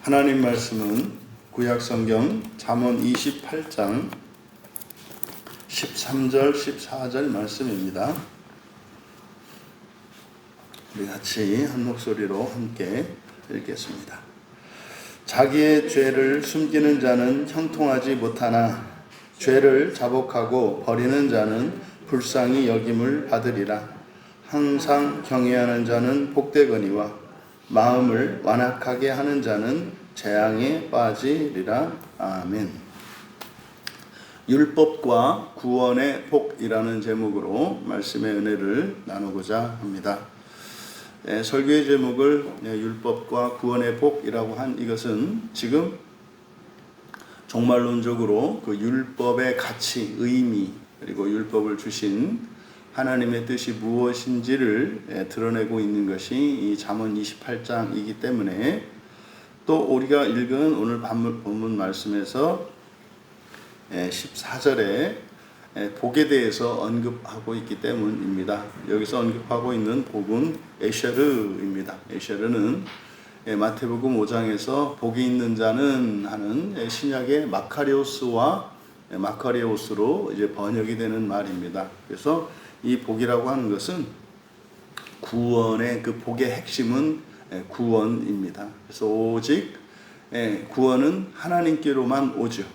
하나님 말씀은 구약성경 잠언 28장 13절 14절 말씀입니다. 우리 같이 한 목소리로 함께 읽겠습니다. 자기의 죄를 숨기는 자는 형통하지 못하나 죄를 자복하고 버리는 자는 불쌍히 여김을 받으리라. 항상 경외하는 자는 복되거니와 마음을 완악하게 하는 자는 재앙에 빠지리라. 아멘. 율법과 구원의 복이라는 제목으로 말씀의 은혜를 나누고자 합니다. 설교의 제목을 율법과 구원의 복이라고 한 이것은 지금 종말론적으로 그 율법의 가치, 의미, 그리고 율법을 주신 하나님의 뜻이 무엇인지를 드러내고 있는 것이 이 잠언 28장이기 때문에 또 우리가 읽은 오늘 본문 말씀에서 14절에 복에 대해서 언급하고 있기 때문입니다. 여기서 언급하고 있는 복은 에셔르입니다. 에셔르는 마태복음 5장에서 복이 있는 자는 하는 신약의 마카리오스와 마카리오스로 이제 번역이 되는 말입니다. 그래서 이 복이라고 하는 것은 구원의 그 복의 핵심은 구원입니다. 그래서 오직 구원은 하나님께로만 오죠.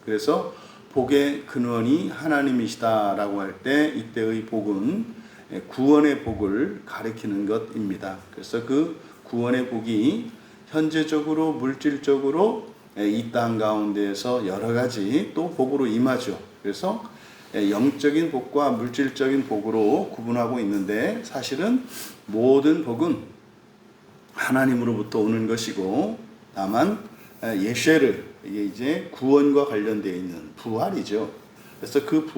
그래서 복의 근원이 하나님이시다라고 할 때 이때의 복은 구원의 복을 가리키는 것입니다. 그래서 그 구원의 복이 현재적으로 물질적으로 이 땅 가운데에서 여러 가지 또 복으로 임하죠. 그래서 영적인 복과 물질적인 복으로 구분하고 있는데 사실은 모든 복은 하나님으로부터 오는 것이고 다만 예쉐르 이게 이제 구원과 관련되어 있는 부활이죠. 그래서 그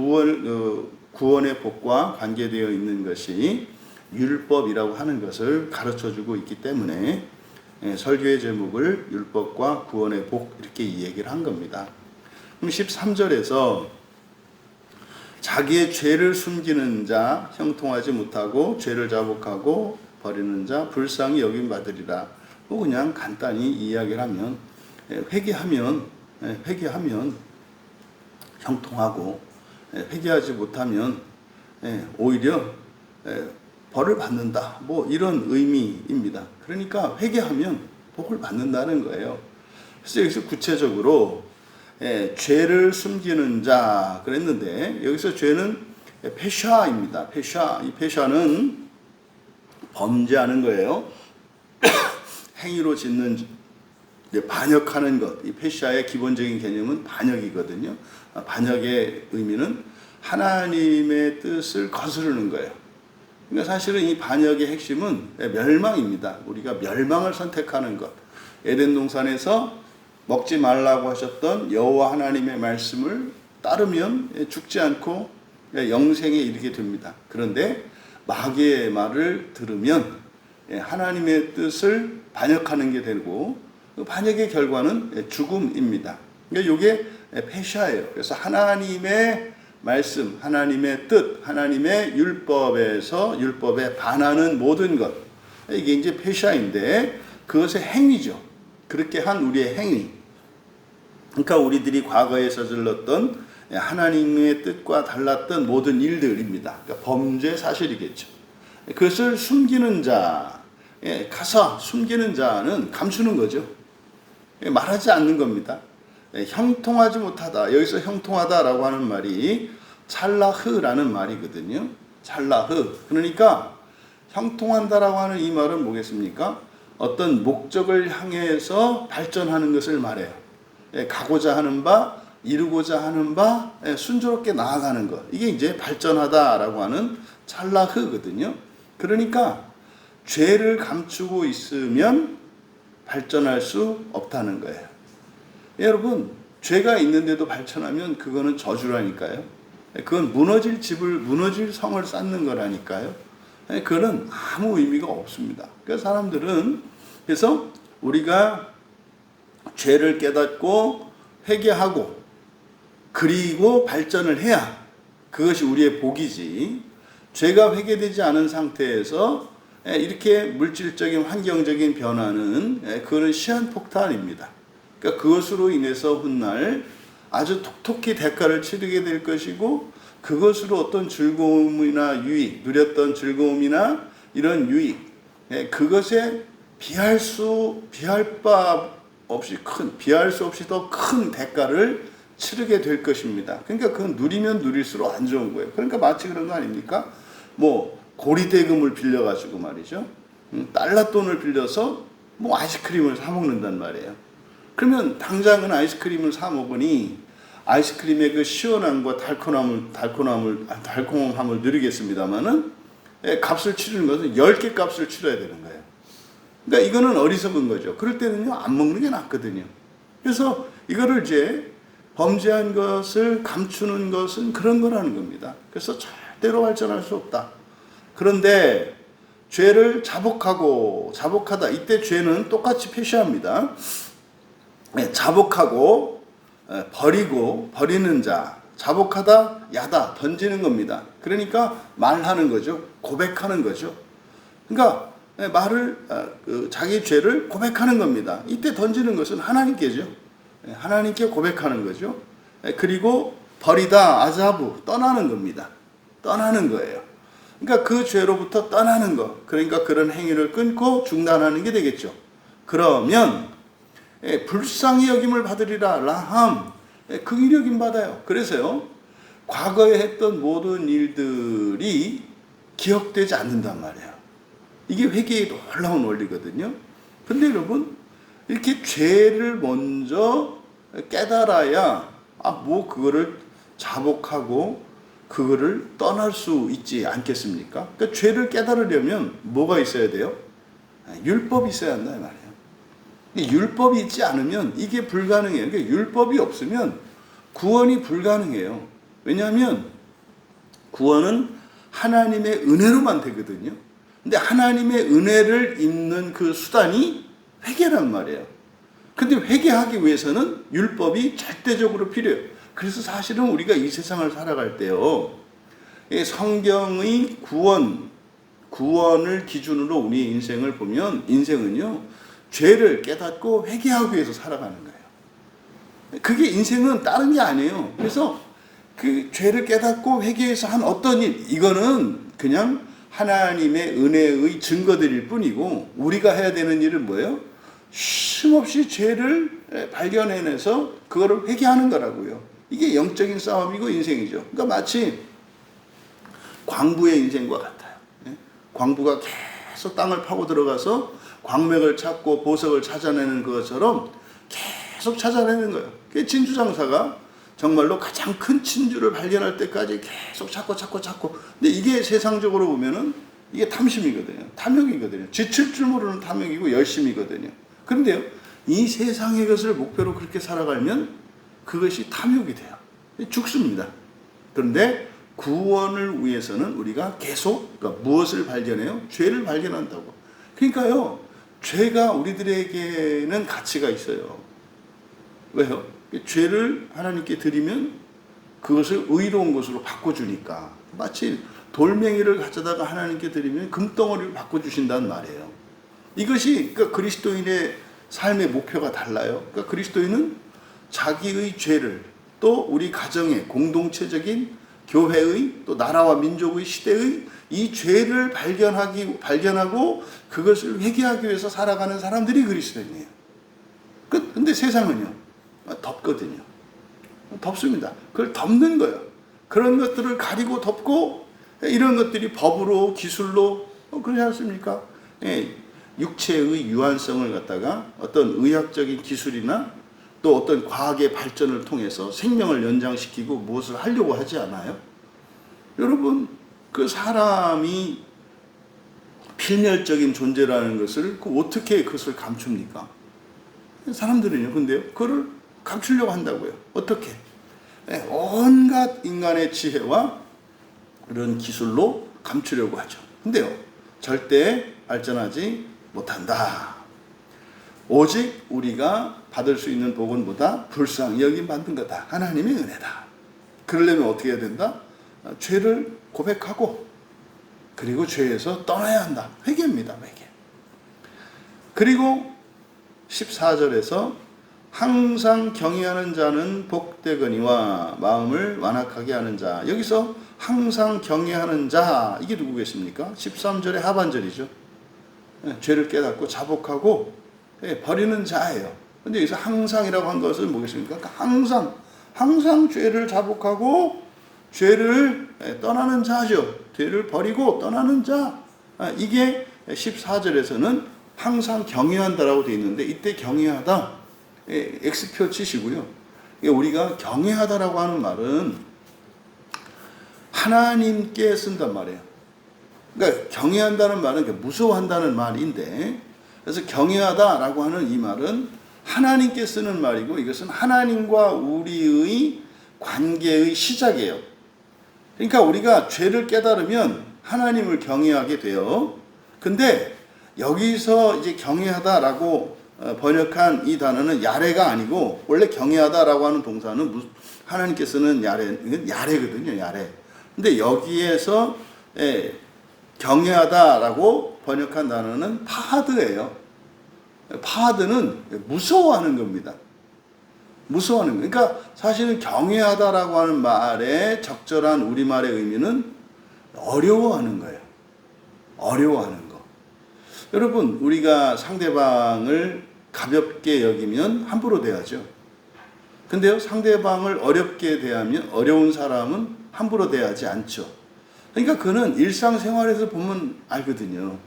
구원의 복과 관계되어 있는 것이 율법이라고 하는 것을 가르쳐주고 있기 때문에 설교의 제목을 율법과 구원의 복 이렇게 얘기를 한 겁니다. 그럼 13절에서 자기의 죄를 숨기는 자 형통하지 못하고 죄를 자복하고 버리는 자 불쌍히 여김 받으리라. 뭐 그냥 간단히 이야기를 하면 회개하면 형통하고 회개하지 못하면 오히려 벌을 받는다. 뭐 이런 의미입니다. 그러니까 회개하면 복을 받는다는 거예요. 그래서 여기서 구체적으로 죄를 숨기는 자 그랬는데 여기서 죄는 페샤입니다. 페샤. 이 페샤는 범죄하는 거예요. 행위로 짓는 반역하는 것. 이 페샤의 기본적인 개념은 반역이거든요. 반역의 의미는 하나님의 뜻을 거스르는 거예요. 그러니까 사실은 이 반역의 핵심은 멸망입니다. 우리가 멸망을 선택하는 것. 에덴 동산에서 먹지 말라고 하셨던 여호와 하나님의 말씀을 따르면 죽지 않고 영생에 이르게 됩니다. 그런데 마귀의 말을 들으면 하나님의 뜻을 반역하는 게 되고 그 반역의 결과는 죽음입니다. 그러니까 이게 페샤예요. 그래서 하나님의 말씀, 하나님의 뜻, 하나님의 율법에 반하는 모든 것 이게 이제 페샤인데 그것의 행위죠. 그렇게 한 우리의 행위. 그러니까 우리들이 과거에 저질렀던 하나님의 뜻과 달랐던 모든 일들입니다. 그러니까 범죄 사실이겠죠. 그것을 숨기는 자, 가서 숨기는 자는 감추는 거죠. 말하지 않는 겁니다. 형통하지 못하다. 여기서 형통하다라고 하는 말이 찰라흐라는 말이거든요. 찰라흐. 그러니까 형통한다라고 하는 이 말은 뭐겠습니까? 어떤 목적을 향해서 발전하는 것을 말해요. 가고자 하는 바, 이루고자 하는 바, 순조롭게 나아가는 것. 이게 이제 발전하다라고 하는 찰라흐거든요. 그러니까 죄를 감추고 있으면 발전할 수 없다는 거예요. 여러분, 죄가 있는데도 발전하면 그거는 저주라니까요. 그건 무너질 성을 쌓는 거라니까요. 그거는 아무 의미가 없습니다. 그래서 사람들은 그래서 우리가 죄를 깨닫고 회개하고 그리고 발전을 해야 그것이 우리의 복이지 죄가 회개되지 않은 상태에서 이렇게 물질적인 환경적인 변화는 그거는 시한폭탄입니다. 그러니까 그것으로 인해서 훗날 아주 톡톡히 대가를 치르게 될 것이고, 그것으로 어떤 즐거움이나 유익, 누렸던 즐거움이나 이런 유익, 그것에 비할 수 없이 더 큰 대가를 치르게 될 것입니다. 그러니까 그건 누리면 누릴수록 안 좋은 거예요. 그러니까 마치 그런 거 아닙니까? 뭐 고리대금을 빌려가지고 말이죠. 달러 돈을 빌려서 뭐 아이스크림을 사 먹는단 말이에요. 그러면 당장은 아이스크림을 사 먹으니 아이스크림의 그 시원함과 달콤함을 누리겠습니다만은 값을 치르는 것은 10개 값을 치러야 되는 거예요. 그러니까 이거는 어리석은 거죠. 그럴 때는요, 안 먹는 게 낫거든요. 그래서 이거를 이제 범죄한 것을 감추는 것은 그런 거라는 겁니다. 그래서 절대로 발전할 수 없다. 그런데 죄를 자복하다. 이때 죄는 똑같이 표시합니다. 자복하고 버리는 자, 자복하다, 야다, 던지는 겁니다. 그러니까 말하는 거죠. 고백하는 거죠. 그러니까 자기 죄를 고백하는 겁니다. 이때 던지는 것은 하나님께죠. 하나님께 고백하는 거죠. 그리고 버리다, 아자부, 떠나는 겁니다. 떠나는 거예요. 그러니까 그 죄로부터 떠나는 거. 그러니까 그런 행위를 끊고 중단하는 게 되겠죠. 그러면 불쌍히 여김을 받으리라. 라함, 긍휼히 여김 받아요. 그래서요, 과거에 했던 모든 일들이 기억되지 않는단 말이에요. 이게 회개의 놀라운 원리거든요. 근데 여러분, 이렇게 죄를 먼저 깨달아야 그거를 자복하고 그거를 떠날 수 있지 않겠습니까? 그러니까 죄를 깨달으려면 뭐가 있어야 돼요? 율법이 있어야 한다 말이에요. 율법이 있지 않으면 이게 불가능해요. 그러니까 율법이 없으면 구원이 불가능해요. 왜냐하면 구원은 하나님의 은혜로만 되거든요. 근데 하나님의 은혜를 입는 그 수단이 회개란 말이에요. 근데 회개하기 위해서는 율법이 절대적으로 필요해요. 그래서 사실은 우리가 이 세상을 살아갈 때요, 성경의 구원을 기준으로 우리 인생을 보면, 인생은요, 죄를 깨닫고 회개하기 위해서 살아가는 거예요. 그게 인생은 다른 게 아니에요. 그래서 그 죄를 깨닫고 회개해서 한 어떤 일, 이거는 그냥 하나님의 은혜의 증거들일 뿐이고, 우리가 해야 되는 일은 뭐예요? 쉼없이 죄를 발견해내서 그거를 회개하는 거라고요. 이게 영적인 싸움이고 인생이죠. 그러니까 마치 광부의 인생과 같아요. 광부가 계속 땅을 파고 들어가서 광맥을 찾고 보석을 찾아내는 것처럼 계속 찾아내는 거예요. 진주장사가 정말로 가장 큰 진주를 발견할 때까지 계속 찾고. 근데 이게 세상적으로 보면은 이게 탐심이거든요. 탐욕이거든요. 지칠 줄 모르는 탐욕이고 열심이거든요. 그런데요, 이 세상의 것을 목표로 그렇게 살아가면 그것이 탐욕이 돼요. 죽습니다. 그런데 구원을 위해서는 우리가 계속, 그러니까 무엇을 발견해요? 죄를 발견한다고. 그러니까요, 죄가 우리들에게는 가치가 있어요. 왜요? 죄를 하나님께 드리면 그것을 의로운 것으로 바꿔주니까. 마치 돌멩이를 가져다가 하나님께 드리면 금덩어리를 바꿔주신다는 말이에요. 이것이 그러니까 그리스도인의 삶의 목표가 달라요. 그러니까 그리스도인은 자기의 죄를, 또 우리 가정의 공동체적인 교회의, 또 나라와 민족의 시대의 이 죄를 발견하고 그것을 회개하기 위해서 살아가는 사람들이 그리스도인이에요. 근데 세상은요, 덮거든요. 덮습니다. 그걸 덮는 거예요. 그런 것들을 가리고 덮고, 이런 것들이 법으로, 기술로, 그러지 않습니까? 육체의 유한성을 갖다가 어떤 의학적인 기술이나 또 어떤 과학의 발전을 통해서 생명을 연장시키고 무엇을 하려고 하지 않아요? 여러분, 그 사람이 필멸적인 존재라는 것을 어떻게 그것을 감춥니까? 사람들은요, 근데요, 그걸 감추려고 한다고요. 어떻게? 온갖 인간의 지혜와 그런 기술로 감추려고 하죠. 근데요, 절대 발전하지 못한다. 오직 우리가 받을 수 있는 복은 뭐다? 불쌍히 여김 받는 거다. 하나님의 은혜다. 그러려면 어떻게 해야 된다? 죄를 고백하고 그리고 죄에서 떠나야 한다. 회개입니다. 회개. 그리고 14절에서 항상 경외하는 자는 복되거니와 마음을 완악하게 하는 자. 여기서 항상 경외하는 자, 이게 누구겠습니까? 13절의 하반절이죠. 죄를 깨닫고 자복하고 버리는 자예요. 근데 여기서 항상이라고 한 것은 뭐겠습니까? 그러니까 항상 죄를 자복하고 죄를 떠나는 자죠. 죄를 버리고 떠나는 자. 이게 14절에서는 항상 경외한다라고 되어 있는데, 이때 경외하다 X표 치시고요. 우리가 경외하다라고 하는 말은 하나님께 쓴단 말이에요. 그러니까 경외한다는 말은 무서워한다는 말인데, 그래서 경외하다라고 하는 이 말은 하나님께 쓰는 말이고, 이것은 하나님과 우리의 관계의 시작이에요. 그러니까 우리가 죄를 깨달으면 하나님을 경외하게 돼요. 근데 여기서 이제 경외하다라고 번역한 이 단어는 야레가 아니고, 원래 경외하다라고 하는 동사는 하나님께 쓰는 야레거든요. 야레. 근데 여기에서 경외하다라고 번역한 단어는 파하드예요. 파하드는 무서워하는 겁니다. 무서워하는 거. 그러니까 사실은 경외하다라고 하는 말의 적절한 우리말의 의미는 어려워하는 거예요. 어려워하는 거. 여러분, 우리가 상대방을 가볍게 여기면 함부로 대하죠. 근데요, 상대방을 어렵게 대하면, 어려운 사람은 함부로 대하지 않죠. 그러니까 그는 일상생활에서 보면 알거든요.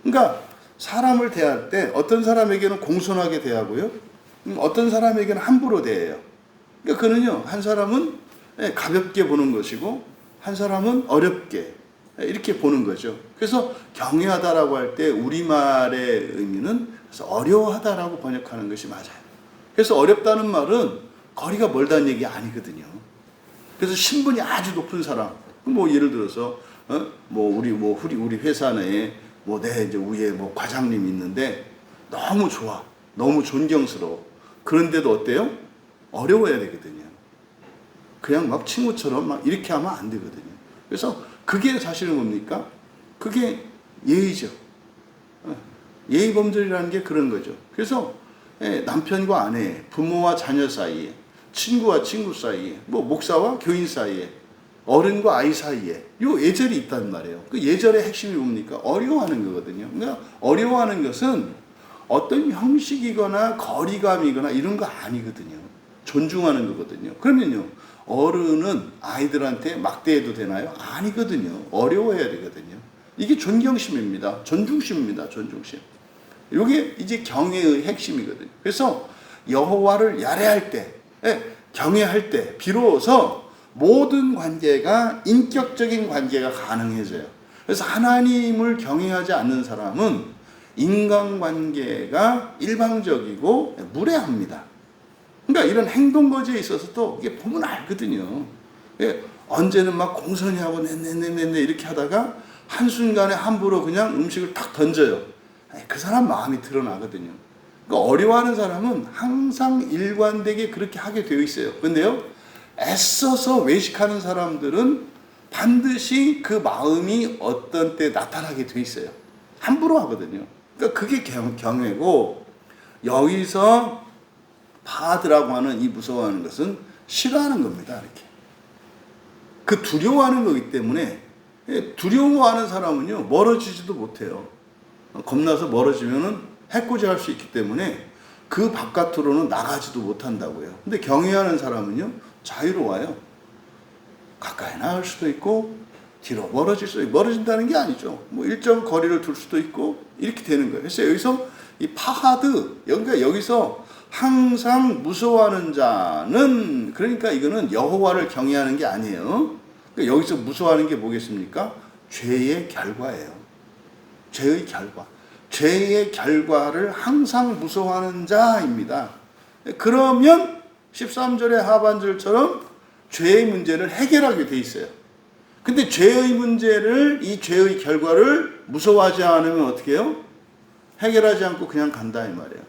그러니까 사람을 대할 때 어떤 사람에게는 공손하게 대하고요, 어떤 사람에게는 함부로 대해요. 그러니까 그는요, 한 사람은 가볍게 보는 것이고 한 사람은 어렵게 이렇게 보는 거죠. 그래서 경외하다라고 할 때 우리말의 의미는 그래서 어려워하다라고 번역하는 것이 맞아요. 그래서 어렵다는 말은 거리가 멀다는 얘기 아니거든요. 그래서 신분이 아주 높은 사람, 뭐 예를 들어서 우리 회사 내에 내 이제 위에 과장님이 있는데 너무 좋아, 너무 존경스러워. 그런데도 어때요? 어려워야 되거든요. 그냥 막 친구처럼 막 이렇게 하면 안 되거든요. 그래서 그게 사실은 뭡니까? 그게 예의죠. 예의범절이라는 게 그런 거죠. 그래서 남편과 아내, 부모와 자녀 사이에, 친구와 친구 사이에, 목사와 교인 사이에, 어른과 아이 사이에 요 예절이 있단 말이에요. 그 예절의 핵심이 뭡니까? 어려워하는 거거든요. 그러니까 어려워하는 것은 어떤 형식이거나 거리감이거나 이런 거 아니거든요. 존중하는 거거든요. 그러면요, 어른은 아이들한테 막대해도 되나요? 아니거든요. 어려워해야 되거든요. 이게 존경심입니다. 존중심입니다. 존중심. 이게 이제 경외의 핵심이거든요. 그래서 여호와를 야레할 때, 경외할 때 비로소 모든 관계가 인격적인 관계가 가능해져요. 그래서 하나님을 경외하지 않는 사람은 인간관계가 일방적이고 무례합니다. 그러니까 이런 행동거지에 있어서도 이게 보면 알거든요. 언제는 막 공손히 하고 네네네네 이렇게 하다가 한순간에 함부로 그냥 음식을 탁 던져요. 그 사람 마음이 드러나거든요. 그러니까 어려워하는 사람은 항상 일관되게 그렇게 하게 되어 있어요. 근데요, 애써서 외식하는 사람들은 반드시 그 마음이 어떤 때 나타나게 돼 있어요. 함부로 하거든요. 그러니까 그게 경외고, 여기서 파드라고 하는 이 무서워하는 것은 싫어하는 겁니다. 이렇게. 그 두려워하는 거기 때문에, 두려워하는 사람은요, 멀어지지도 못해요. 겁나서 멀어지면은 해코지할 수 있기 때문에 그 바깥으로는 나가지도 못한다고요. 근데 경외하는 사람은요, 자유로워요. 가까이 나갈 수도 있고 뒤로 멀어질 수도 있고, 멀어진다는 게 아니죠. 일정 거리를 둘 수도 있고 이렇게 되는 거예요. 그래서 여기서 이 파하드, 여기서 항상 무서워하는 자는, 그러니까 이거는 여호와를 경외하는 게 아니에요. 그러니까 여기서 무서워하는 게 뭐겠습니까? 죄의 결과예요. 죄의 결과. 죄의 결과를 항상 무서워하는 자입니다. 그러면 13절의 하반절처럼 죄의 문제를 해결하게 돼 있어요. 근데 죄의 문제를, 이 죄의 결과를 무서워하지 않으면 어떻게 해요? 해결하지 않고 그냥 간다 이 말이에요.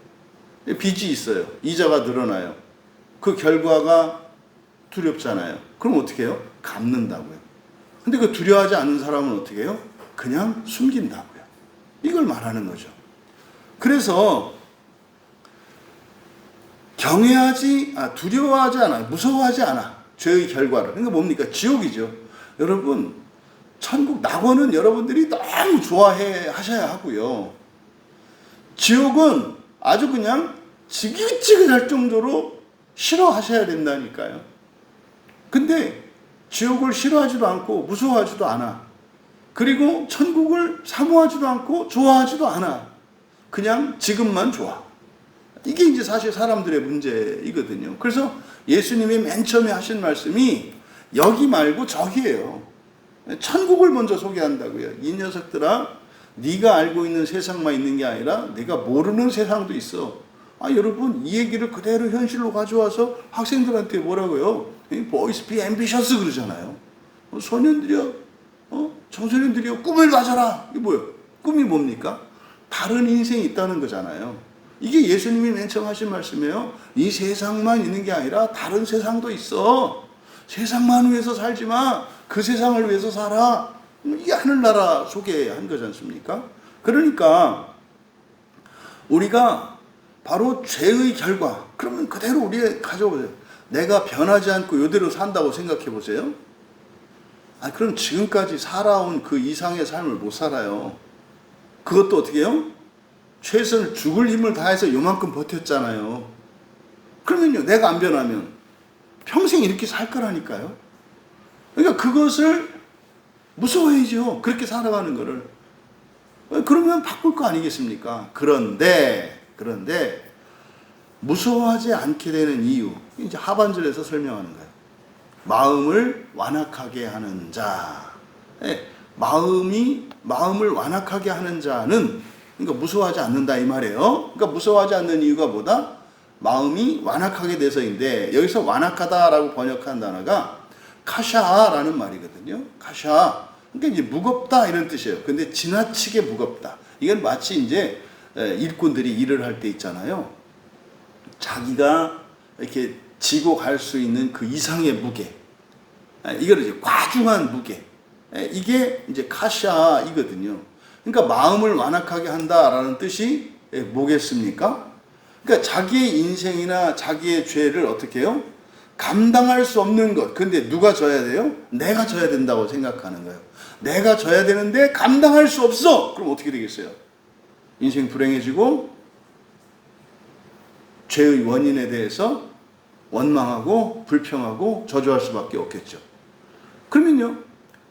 빚이 있어요. 이자가 늘어나요. 그 결과가 두렵잖아요. 그럼 어떻게 해요? 갚는다고요. 근데 그 두려워하지 않는 사람은 어떻게 해요? 그냥 숨긴다고요. 이걸 말하는 거죠. 그래서 두려워하지 않아, 무서워하지 않아. 죄의 결과를. 그러니까 뭡니까? 지옥이죠. 여러분, 천국 낙원은 여러분들이 너무 좋아해 하셔야 하고요. 지옥은 아주 그냥 지긋지긋할 정도로 싫어하셔야 된다니까요. 근데 지옥을 싫어하지도 않고 무서워하지도 않아. 그리고 천국을 사모하지도 않고 좋아하지도 않아. 그냥 지금만 좋아. 이게 이제 사실 사람들의 문제이거든요. 그래서 예수님이 맨 처음에 하신 말씀이 여기 말고 저기예요. 천국을 먼저 소개한다고요. 이 녀석들아, 네가 알고 있는 세상만 있는 게 아니라 네가 모르는 세상도 있어. 여러분, 이 얘기를 그대로 현실로 가져와서 학생들한테 뭐라고요? Boys be ambitious 그러잖아요. 소년들이여, 청소년들이여, 꿈을 가져라. 이게 뭐예요? 꿈이 뭡니까? 다른 인생이 있다는 거잖아요. 이게 예수님이 맨 처음 하신 말씀이에요. 이 세상만 있는 게 아니라 다른 세상도 있어. 세상만 위해서 살지 마. 그 세상을 위해서 살아. 이게 하늘나라 소개한 거지 않습니까? 그러니까 우리가 바로 죄의 결과, 그러면 그대로 우리 가져보세요. 내가 변하지 않고 이대로 산다고 생각해 보세요. 그럼 지금까지 살아온 그 이상의 삶을 못 살아요. 그것도 어떻게 해요? 최선을 죽을 힘을 다해서 요만큼 버텼잖아요. 그러면요, 내가 안 변하면 평생 이렇게 살 거라니까요. 그러니까 그것을 무서워해야죠. 그렇게 살아가는 거를. 그러면 바꿀 거 아니겠습니까? 그런데 무서워하지 않게 되는 이유, 이제 하반절에서 설명하는 거예요. 마음을 완악하게 하는 자. 마음을 완악하게 하는 자는, 그러니까 무서워하지 않는다 이 말이에요. 그러니까 무서워하지 않는 이유가 뭐다? 마음이 완악하게 돼서인데, 여기서 완악하다라고 번역한 단어가 카샤라는 말이거든요. 카샤. 그러니까 이제 무겁다 이런 뜻이에요. 근데 지나치게 무겁다. 이건 마치 이제 일꾼들이 일을 할 때 있잖아요. 자기가 이렇게 지고 갈 수 있는 그 이상의 무게. 이걸 이제 과중한 무게. 이게 이제 카샤이거든요. 그러니까 마음을 완악하게 한다라는 뜻이 뭐겠습니까? 그러니까 자기의 인생이나 자기의 죄를 어떻게 해요? 감당할 수 없는 것. 근데 누가 져야 돼요? 내가 져야 된다고 생각하는 거예요. 내가 져야 되는데 감당할 수 없어. 그럼 어떻게 되겠어요? 인생 불행해지고 죄의 원인에 대해서 원망하고 불평하고 저주할 수밖에 없겠죠. 그러면요,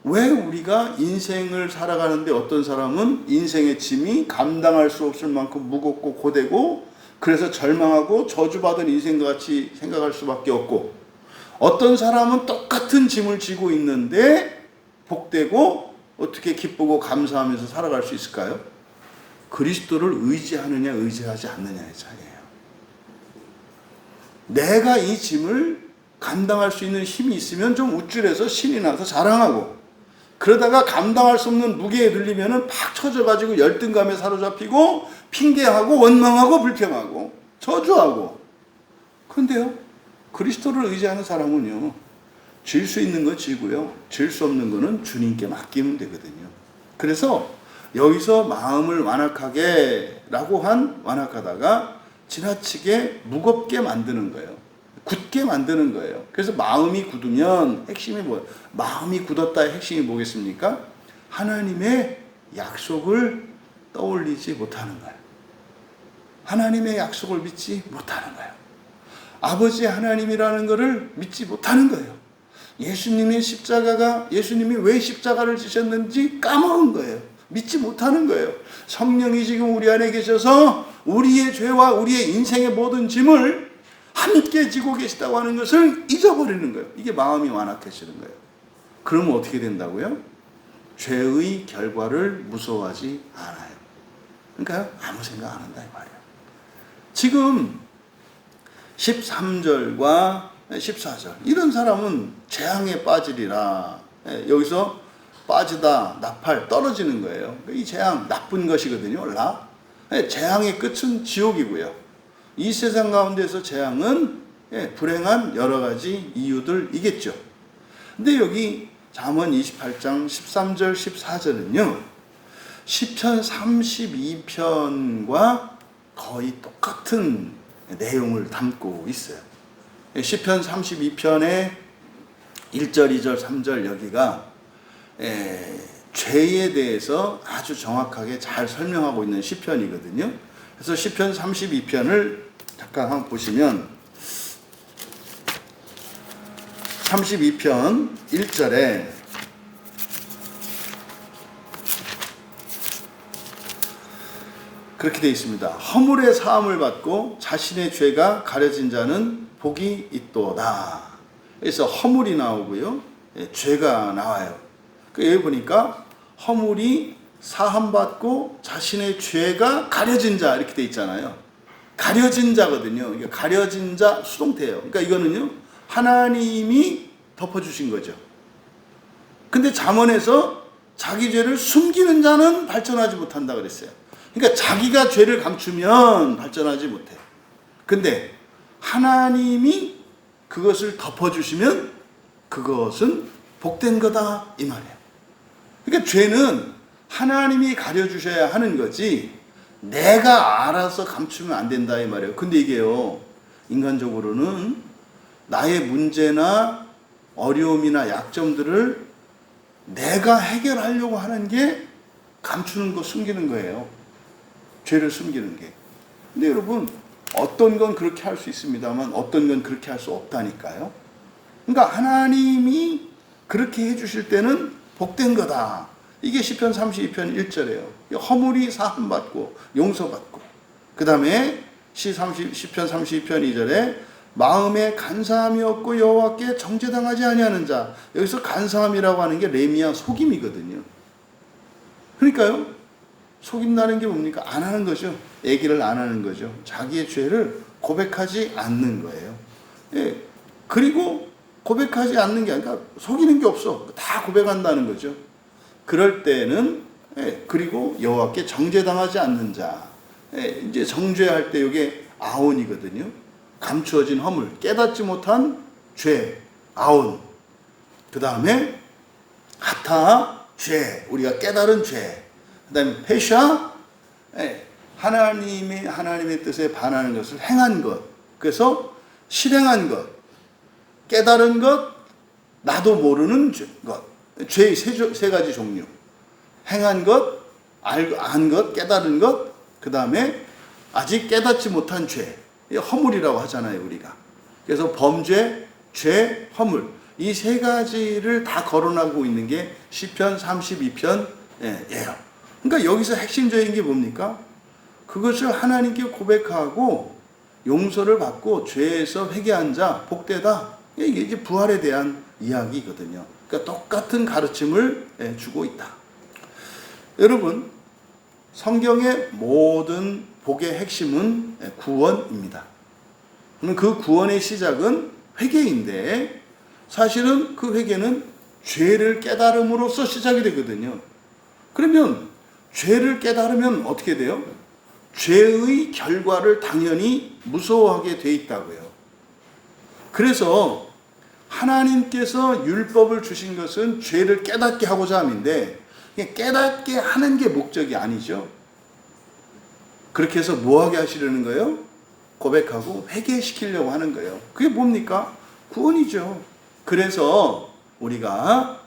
왜 우리가 인생을 살아가는데 어떤 사람은 인생의 짐이 감당할 수 없을 만큼 무겁고 고되고 그래서 절망하고 저주받은 인생과 같이 생각할 수밖에 없고, 어떤 사람은 똑같은 짐을 지고 있는데 복되고 어떻게 기쁘고 감사하면서 살아갈 수 있을까요? 그리스도를 의지하느냐 의지하지 않느냐의 차이예요. 내가 이 짐을 감당할 수 있는 힘이 있으면 좀 우쭐해서 신이 나서 자랑하고, 그러다가 감당할 수 없는 무게에 들리면은 팍 쳐져가지고 열등감에 사로잡히고 핑계하고 원망하고 불평하고 저주하고. 그런데요, 그리스도를 의지하는 사람은요, 질 수 있는 거 지고요, 질 수 없는 거는 주님께 맡기면 되거든요. 그래서 여기서 마음을 완악하게 라고 한 완악하다가 지나치게 무겁게 만드는 거예요. 굳게 만드는 거예요. 그래서 마음이 굳으면 핵심이 뭐예요? 마음이 굳었다의 핵심이 뭐겠습니까? 하나님의 약속을 떠올리지 못하는 거예요. 하나님의 약속을 믿지 못하는 거예요. 아버지 하나님이라는 것을 믿지 못하는 거예요. 예수님이 왜 십자가를 지셨는지 까먹은 거예요. 믿지 못하는 거예요. 성령이 지금 우리 안에 계셔서 우리의 죄와 우리의 인생의 모든 짐을 함께 지고 계시다고 하는 것을 잊어버리는 거예요. 이게 마음이 완악해지는 거예요. 그러면 어떻게 된다고요? 죄의 결과를 무서워하지 않아요. 그러니까 아무 생각 안 한다 이 말이에요. 지금 13절과 14절, 이런 사람은 재앙에 빠지리라. 여기서 빠지다, 나팔, 떨어지는 거예요. 이 재앙, 나쁜 것이거든요. 재앙의 끝은 지옥이고요. 이 세상 가운데서 재앙은 불행한 여러 가지 이유들이겠죠. 근데 여기 잠언 28장 13절 14절은요, 시편 32편과 거의 똑같은 내용을 담고 있어요. 시편 32편의 1절, 2절, 3절 여기가 죄에 대해서 아주 정확하게 잘 설명하고 있는 시편이거든요. 그래서 시편 32편을 잠깐 한번 보시면 32편 1절에 그렇게 되어 있습니다. 허물의 사함을 받고 자신의 죄가 가려진 자는 복이 있도다. 그래서 허물이 나오고요, 죄가 나와요. 여기 보니까 허물이 사함받고 자신의 죄가 가려진 자 이렇게 돼 있잖아요. 가려진 자거든요. 가려진 자 수동태예요. 그러니까 이거는요, 하나님이 덮어주신 거죠. 근데 잠언에서 자기 죄를 숨기는 자는 발전하지 못한다 그랬어요. 그러니까 자기가 죄를 감추면 발전하지 못해. 근데 하나님이 그것을 덮어주시면 그것은 복된 거다 이 말이에요. 그러니까 죄는 하나님이 가려주셔야 하는 거지 내가 알아서 감추면 안 된다 이 말이에요. 근데 이게요, 인간적으로는 나의 문제나 어려움이나 약점들을 내가 해결하려고 하는 게 감추는 거, 숨기는 거예요. 죄를 숨기는 게. 근데 여러분, 어떤 건 그렇게 할 수 있습니다만 어떤 건 그렇게 할 수 없다니까요. 그러니까 하나님이 그렇게 해주실 때는 복된 거다. 이게 시편 32편 1절이에요. 허물이 사함받고 용서받고, 그 다음에 시편 32편 2절에 마음에 간사함이 없고 여호와께 정죄당하지 아니하는 자. 여기서 간사함이라고 하는 게 레미야 속임이거든요. 그러니까요, 속임나는 게 뭡니까? 안 하는 거죠. 얘기를 안 하는 거죠. 자기의 죄를 고백하지 않는 거예요. 예. 그리고 고백하지 않는 게 아니라 속이는 게 없어. 다 고백한다는 거죠. 그럴 때는 그리고 여호와께 정죄당하지 않는 자. 이제 정죄할 때 이게 아온이거든요. 감추어진 허물, 깨닫지 못한 죄, 아온. 그 다음에 하타, 죄, 우리가 깨달은 죄. 그 다음에 페샤, 하나님의 뜻에 반하는 것을 행한 것. 그래서 실행한 것, 깨달은 것, 나도 모르는 것. 죄의 세 가지 종류. 행한 것, 안 것, 깨달은 것, 그 다음에 아직 깨닫지 못한 죄. 허물이라고 하잖아요, 우리가. 그래서 범죄, 죄, 허물. 이 세 가지를 다 거론하고 있는 게 시편 32편이에요. 그러니까 여기서 핵심적인 게 뭡니까? 그것을 하나님께 고백하고 용서를 받고 죄에서 회개한 자 복되다. 이게 이제 부활에 대한 이야기거든요. 그러니까 똑같은 가르침을 주고 있다. 여러분, 성경의 모든 복의 핵심은 구원입니다. 그 구원의 시작은 회개인데 사실은 그 회개는 죄를 깨달음으로써 시작이 되거든요. 그러면 죄를 깨달으면 어떻게 돼요? 죄의 결과를 당연히 무서워하게 돼 있다고요. 그래서 하나님께서 율법을 주신 것은 죄를 깨닫게 하고자 함인데 깨닫게 하는 게 목적이 아니죠. 그렇게 해서 뭐하게 하시려는 거예요? 고백하고 회개시키려고 하는 거예요. 그게 뭡니까? 구원이죠. 그래서 우리가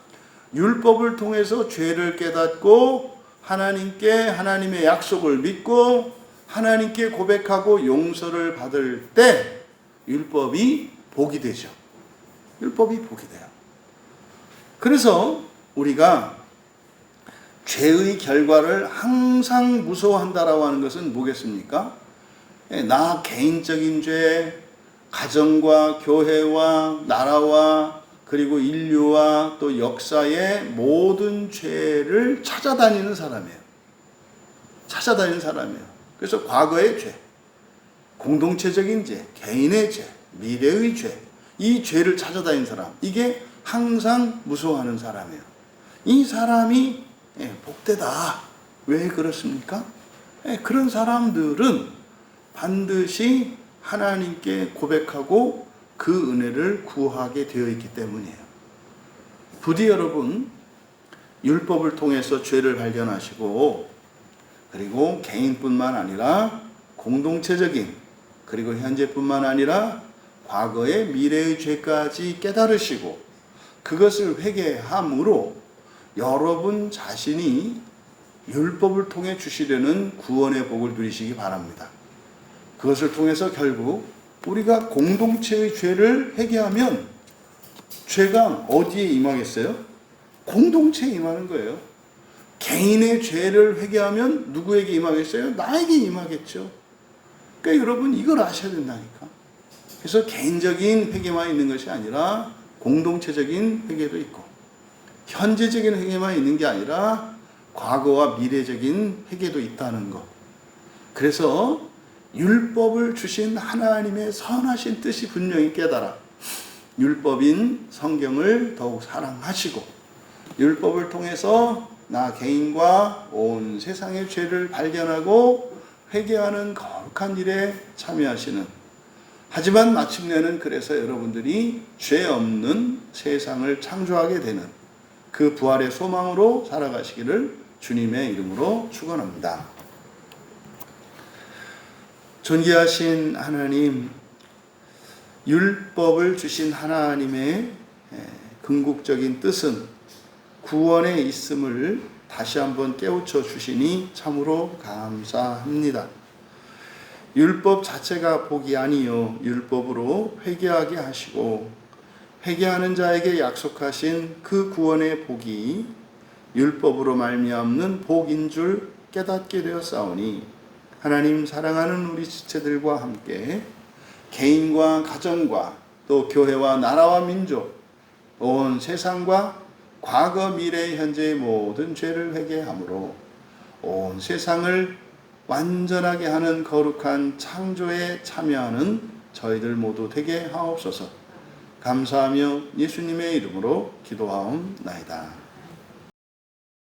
율법을 통해서 죄를 깨닫고 하나님께 하나님의 약속을 믿고 하나님께 고백하고 용서를 받을 때 율법이 복이 되죠. 율법이 복이 돼요. 그래서 우리가 죄의 결과를 항상 무서워한다라고 하는 것은 뭐겠습니까? 나 개인적인 죄, 가정과 교회와 나라와 그리고 인류와 또 역사의 모든 죄를 찾아다니는 사람이에요. 찾아다니는 사람이에요. 그래서 과거의 죄, 공동체적인 죄, 개인의 죄, 미래의 죄, 이 죄를 찾아다니는 사람, 이게 항상 무서워하는 사람이에요. 이 사람이 복되다. 왜 그렇습니까? 그런 사람들은 반드시 하나님께 고백하고 그 은혜를 구하게 되어 있기 때문이에요. 부디 여러분, 율법을 통해서 죄를 발견하시고 그리고 개인뿐만 아니라 공동체적인, 그리고 현재뿐만 아니라 과거의 미래의 죄까지 깨달으시고 그것을 회개함으로 여러분 자신이 율법을 통해 주시려는 구원의 복을 누리시기 바랍니다. 그것을 통해서 결국 우리가 공동체의 죄를 회개하면 죄가 어디에 임하겠어요? 공동체에 임하는 거예요. 개인의 죄를 회개하면 누구에게 임하겠어요? 나에게 임하겠죠. 그러니까 여러분 이걸 아셔야 된다니까. 그래서 개인적인 회개만 있는 것이 아니라 공동체적인 회개도 있고, 현재적인 회개만 있는 게 아니라 과거와 미래적인 회개도 있다는 것. 그래서 율법을 주신 하나님의 선하신 뜻이 분명히 깨달아 율법인 성경을 더욱 사랑하시고, 율법을 통해서 나 개인과 온 세상의 죄를 발견하고 회개하는 거룩한 일에 참여하시는, 하지만 마침내는 그래서 여러분들이 죄 없는 세상을 창조하게 되는 그 부활의 소망으로 살아가시기를 주님의 이름으로 축원합니다. 존귀하신 하나님, 율법을 주신 하나님의 궁극적인 뜻은 구원에 있음을 다시 한번 깨우쳐 주시니 참으로 감사합니다. 율법 자체가 복이 아니요 율법으로 회개하게 하시고 회개하는 자에게 약속하신 그 구원의 복이 율법으로 말미암는 복인 줄 깨닫게 되었사오니, 하나님 사랑하는 우리 지체들과 함께 개인과 가정과 또 교회와 나라와 민족, 온 세상과 과거 미래 현재의 모든 죄를 회개함으로 온 세상을 완전하게 하는 거룩한 창조에 참여하는 저희들 모두 되게 하옵소서. 감사하며 예수님의 이름으로 기도하옵나이다.